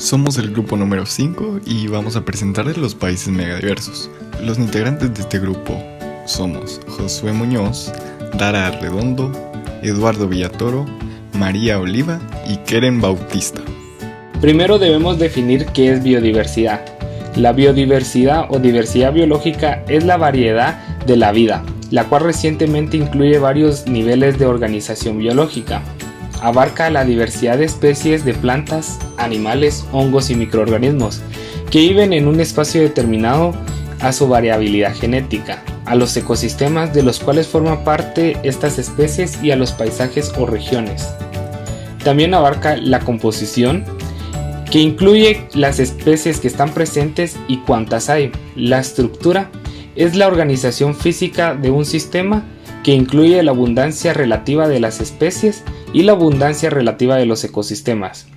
Somos el grupo número 5 y vamos a presentarles los países megadiversos. Los integrantes de este grupo somos Josué Muñoz, Dara Arredondo, Eduardo Villatoro, María Oliva y Keren Bautista. Primero debemos definir qué es biodiversidad. La biodiversidad o diversidad biológica es la variedad de la vida, la cual recientemente incluye varios niveles de organización biológica. Abarca la diversidad de especies de plantas, animales, hongos y microorganismos que viven en un espacio determinado a su variabilidad genética, a los ecosistemas de los cuales forman parte estas especies y a los paisajes o regiones. También abarca la composición, que incluye las especies que están presentes y cuántas hay. La estructura es la organización física de un sistema que incluye la abundancia relativa de las especies y la abundancia relativa de los ecosistemas.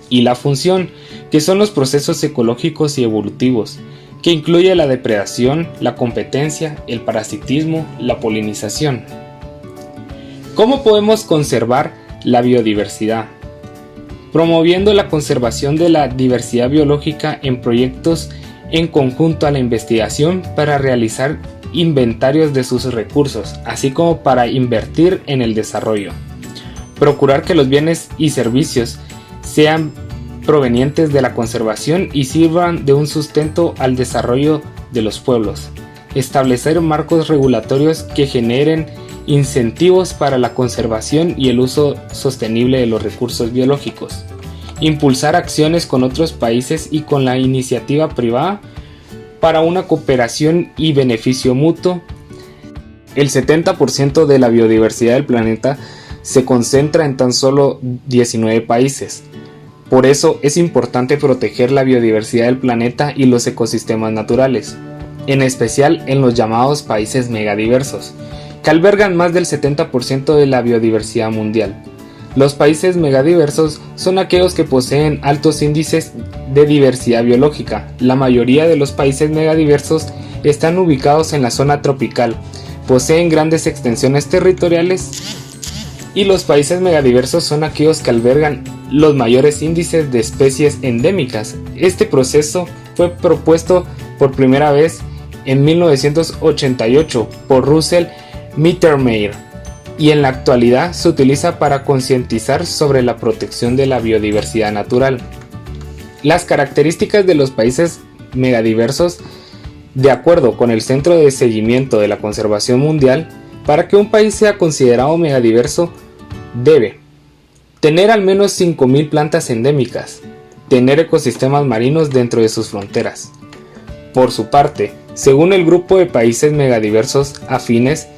Y la función, que son los procesos ecológicos y evolutivos, que incluye la depredación, la competencia, el parasitismo, la polinización. ¿Cómo podemos conservar la biodiversidad? Promoviendo la conservación de la diversidad biológica en proyectos en conjunto a la investigación para realizar inventarios de sus recursos, así como para invertir en el desarrollo. Procurar que los bienes y servicios sean provenientes de la conservación y sirvan de un sustento al desarrollo de los pueblos. Establecer marcos regulatorios que generen incentivos para la conservación y el uso sostenible de los recursos biológicos. Impulsar acciones con otros países y con la iniciativa privada para una cooperación y beneficio mutuo. El 70% de la biodiversidad del planeta se concentra en tan solo 19 países. Por eso es importante proteger la biodiversidad del planeta y los ecosistemas naturales, en especial en los llamados países megadiversos, que albergan más del 70% de la biodiversidad mundial. Los países megadiversos son aquellos que poseen altos índices de diversidad biológica. La mayoría de los países megadiversos están ubicados en la zona tropical, poseen grandes extensiones territoriales y los países megadiversos son aquellos que albergan los mayores índices de especies endémicas. Este proceso fue propuesto por primera vez en 1988 por Russell Mittermeier y en la actualidad se utiliza para concientizar sobre la protección de la biodiversidad natural. Las características de los países megadiversos, de acuerdo con el Centro de Seguimiento de la Conservación Mundial, para que un país sea considerado megadiverso, debe tener al menos 5.000 plantas endémicas, tener ecosistemas marinos dentro de sus fronteras. Por su parte, según el grupo de países megadiversos afines,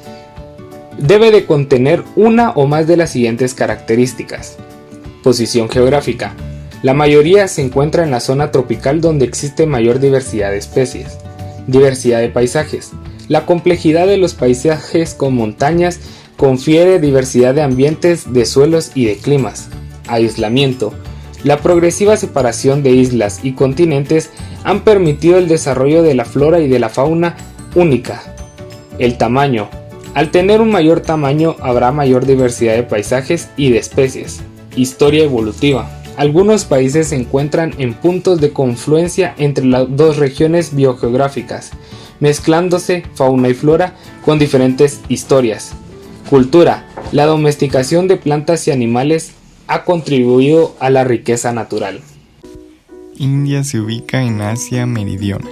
debe de contener una o más de las siguientes características. Posición geográfica. La mayoría se encuentra en la zona tropical donde existe mayor diversidad de especies. Diversidad de paisajes. La complejidad de los paisajes con montañas confiere diversidad de ambientes, de suelos y de climas. Aislamiento. La progresiva separación de islas y continentes han permitido el desarrollo de la flora y de la fauna única. El tamaño. Al tener un mayor tamaño habrá mayor diversidad de paisajes y de especies. Historia evolutiva. Algunos países se encuentran en puntos de confluencia entre las dos regiones biogeográficas, mezclándose fauna y flora con diferentes historias. Cultura. La domesticación de plantas y animales ha contribuido a la riqueza natural. India se ubica en Asia Meridional.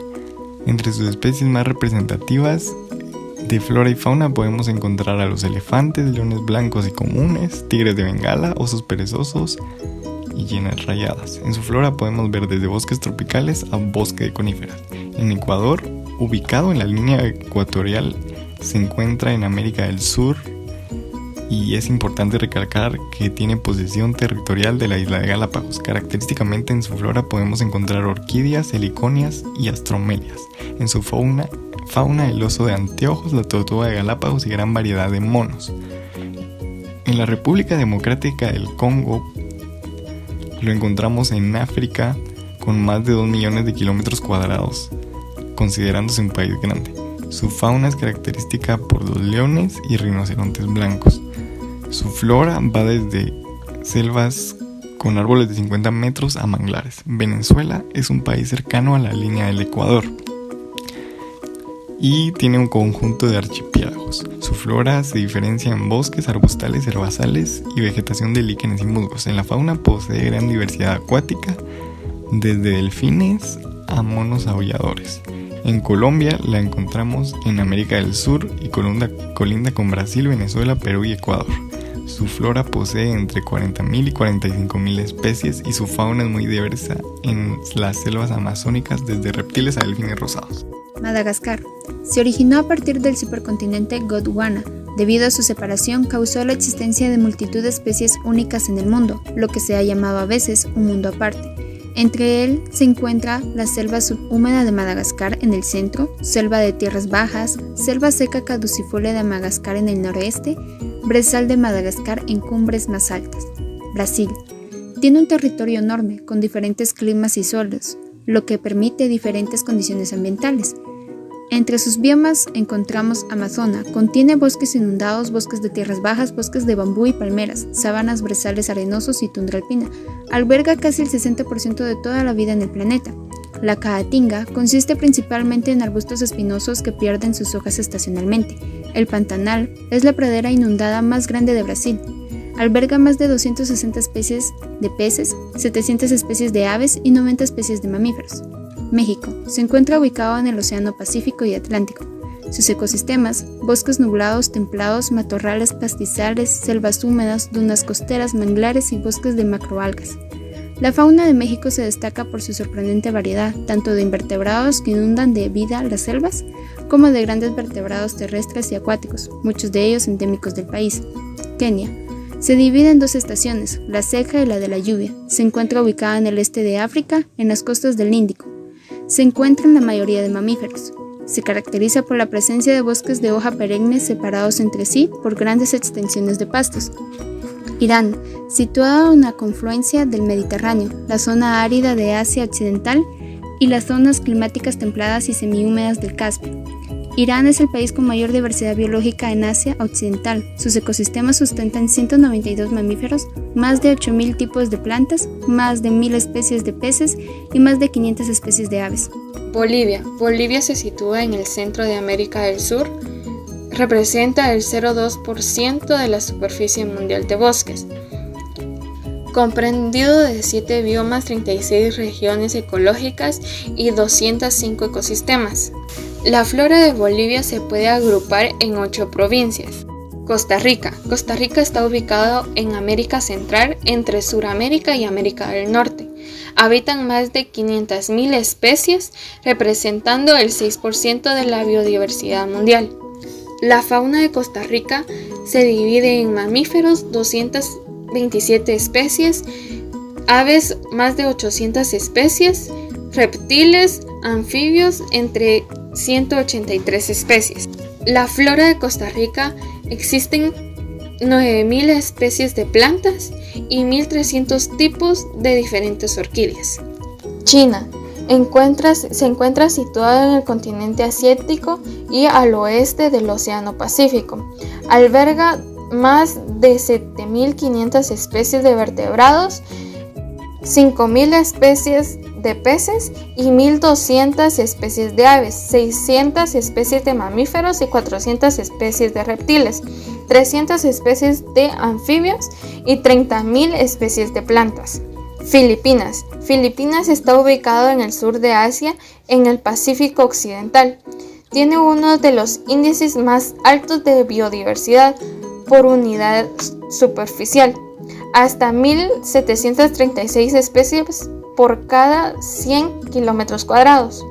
Entre sus especies más representativas de flora y fauna podemos encontrar a los elefantes, leones blancos y comunes, tigres de Bengala, osos perezosos y hienas rayadas. En su flora podemos ver desde bosques tropicales a bosque de coníferas. En Ecuador, ubicado en la línea ecuatorial, se encuentra en América del Sur y es importante recalcar que tiene posesión territorial de la isla de Galápagos. Característicamente en su flora podemos encontrar orquídeas, heliconias y astromelias. En su fauna el oso de anteojos, la tortuga de Galápagos y gran variedad de monos. En la República Democrática del Congo lo encontramos en África con más de 2 millones de kilómetros cuadrados, considerándose un país grande. Su fauna es característica por los leones y rinocerontes blancos. Su flora va desde selvas con árboles de 50 metros a manglares. Venezuela es un país cercano a la línea del Ecuador y tiene un conjunto de archipiélagos. Su flora se diferencia en bosques, arbustales, herbazales y vegetación de líquenes y musgos. En la fauna posee gran diversidad acuática, desde delfines a monos aulladores. En Colombia la encontramos en América del Sur y colinda con Brasil, Venezuela, Perú y Ecuador. Su flora posee entre 40.000 y 45.000 especies y su fauna es muy diversa en las selvas amazónicas, desde reptiles a delfines rosados. Madagascar. Se originó a partir del supercontinente Gondwana. Debido a su separación, causó la existencia de multitud de especies únicas en el mundo, lo que se ha llamado a veces un mundo aparte. Entre él se encuentra la selva subhúmeda de Madagascar en el centro, selva de tierras bajas, selva seca caducifolia de Madagascar en el noreste, brezal de Madagascar en cumbres más altas. Brasil. Tiene un territorio enorme, con diferentes climas y suelos, lo que permite diferentes condiciones ambientales. Entre sus biomas encontramos Amazona, contiene bosques inundados, bosques de tierras bajas, bosques de bambú y palmeras, sabanas, brezales arenosos y tundra alpina. Alberga casi el 60% de toda la vida en el planeta. La caatinga consiste principalmente en arbustos espinosos que pierden sus hojas estacionalmente. El Pantanal es la pradera inundada más grande de Brasil. Alberga más de 260 especies de peces, 700 especies de aves y 90 especies de mamíferos. México. Se encuentra ubicado en el Océano Pacífico y Atlántico. Sus ecosistemas: bosques nublados, templados, matorrales, pastizales, selvas húmedas, dunas costeras, manglares y bosques de macroalgas. La fauna de México se destaca por su sorprendente variedad, tanto de invertebrados que inundan de vida las selvas, como de grandes vertebrados terrestres y acuáticos, muchos de ellos endémicos del país. Kenia. Se divide en dos estaciones, la seca y la de la lluvia. Se encuentra ubicada en el este de África, en las costas del Índico. Se encuentran la mayoría de mamíferos. Se caracteriza por la presencia de bosques de hoja perenne separados entre sí por grandes extensiones de pastos. Irán, situado en la confluencia del Mediterráneo, la zona árida de Asia Occidental y las zonas climáticas templadas y semihúmedas del Caspio. Irán es el país con mayor diversidad biológica en Asia Occidental. Sus ecosistemas sustentan 192 mamíferos, más de 8.000 tipos de plantas, más de 1.000 especies de peces y más de 500 especies de aves. Bolivia. Bolivia se sitúa en el centro de América del Sur. Representa el 0,2% de la superficie mundial de bosques. Comprendido de 7 biomas, 36 regiones ecológicas y 205 ecosistemas. La flora de Bolivia se puede agrupar en 8 provincias. Costa Rica. Costa Rica está ubicado en América Central, entre Suramérica y América del Norte. Habitan más de 500.000 especies, representando el 6% de la biodiversidad mundial. La fauna de Costa Rica se divide en mamíferos, 227 especies, aves, más de 800 especies, reptiles, anfibios, entre 183 especies. La flora de Costa Rica existen 9.000 especies de plantas y 1.300 tipos de diferentes orquídeas. China se encuentra situada en el continente asiático y al oeste del Océano Pacífico. Alberga más de 7.500 especies de vertebrados, 5.000 especies de peces y 1.200 especies de aves, 600 especies de mamíferos y 400 especies de reptiles, 300 especies de anfibios y 30.000 especies de plantas. Filipinas. Filipinas está ubicado en el sur de Asia, en el Pacífico Occidental. Tiene uno de los índices más altos de biodiversidad por unidad superficial, hasta 1.736 especies por cada 100 kilómetros cuadrados.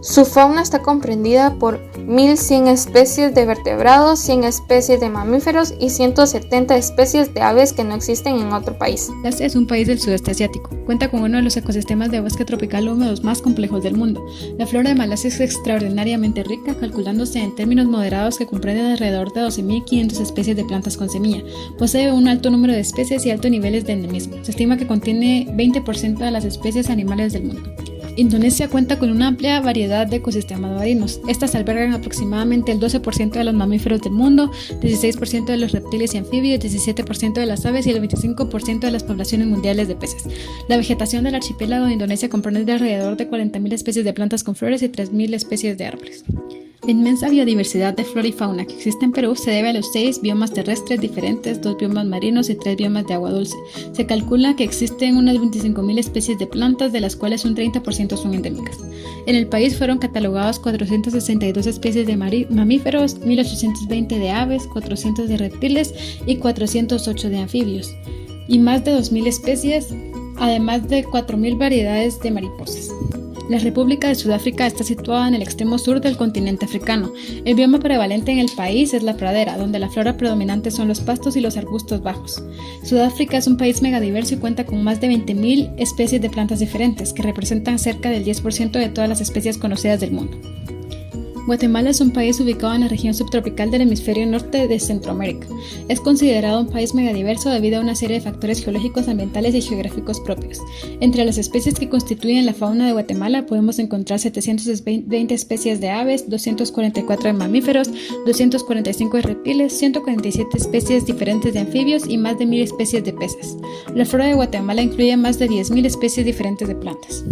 Su fauna está comprendida por 1.100 especies de vertebrados, 100 especies de mamíferos y 170 especies de aves que no existen en otro país. Malasia es un país del sudeste asiático. Cuenta con uno de los ecosistemas de bosque tropical húmedos más complejos del mundo. La flora de Malasia es extraordinariamente rica, calculándose en términos moderados que comprende alrededor de 12.500 especies de plantas con semilla. Posee un alto número de especies y altos niveles de endemismo. Se estima que contiene 20% de las especies animales del mundo. Indonesia cuenta con una amplia variedad de ecosistemas marinos. Estas albergan aproximadamente el 12% de los mamíferos del mundo, 16% de los reptiles y anfibios, 17% de las aves y el 25% de las poblaciones mundiales de peces. La vegetación del archipiélago de Indonesia comprende de alrededor de 40.000 especies de plantas con flores y 3.000 especies de árboles. La inmensa biodiversidad de flora y fauna que existe en Perú se debe a los 6 biomas terrestres diferentes, 2 biomas marinos y 3 biomas de agua dulce. Se calcula que existen unas 25.000 especies de plantas, de las cuales un 30% son endémicas. En el país fueron catalogados 462 especies de mamíferos, 1.820 de aves, 400 de reptiles y 408 de anfibios, y más de 2.000 especies, además de 4.000 variedades de mariposas. La República de Sudáfrica está situada en el extremo sur del continente africano. El bioma prevalente en el país es la pradera, donde la flora predominante son los pastos y los arbustos bajos. Sudáfrica es un país megadiverso y cuenta con más de 20.000 especies de plantas diferentes, que representan cerca del 10% de todas las especies conocidas del mundo. Guatemala es un país ubicado en la región subtropical del hemisferio norte de Centroamérica. Es considerado un país megadiverso debido a una serie de factores geológicos, ambientales y geográficos propios. Entre las especies que constituyen la fauna de Guatemala podemos encontrar 720 especies de aves, 244 de mamíferos, 245 de reptiles, 147 especies diferentes de anfibios y más de 1.000 especies de peces. La flora de Guatemala incluye más de 10.000 especies diferentes de plantas.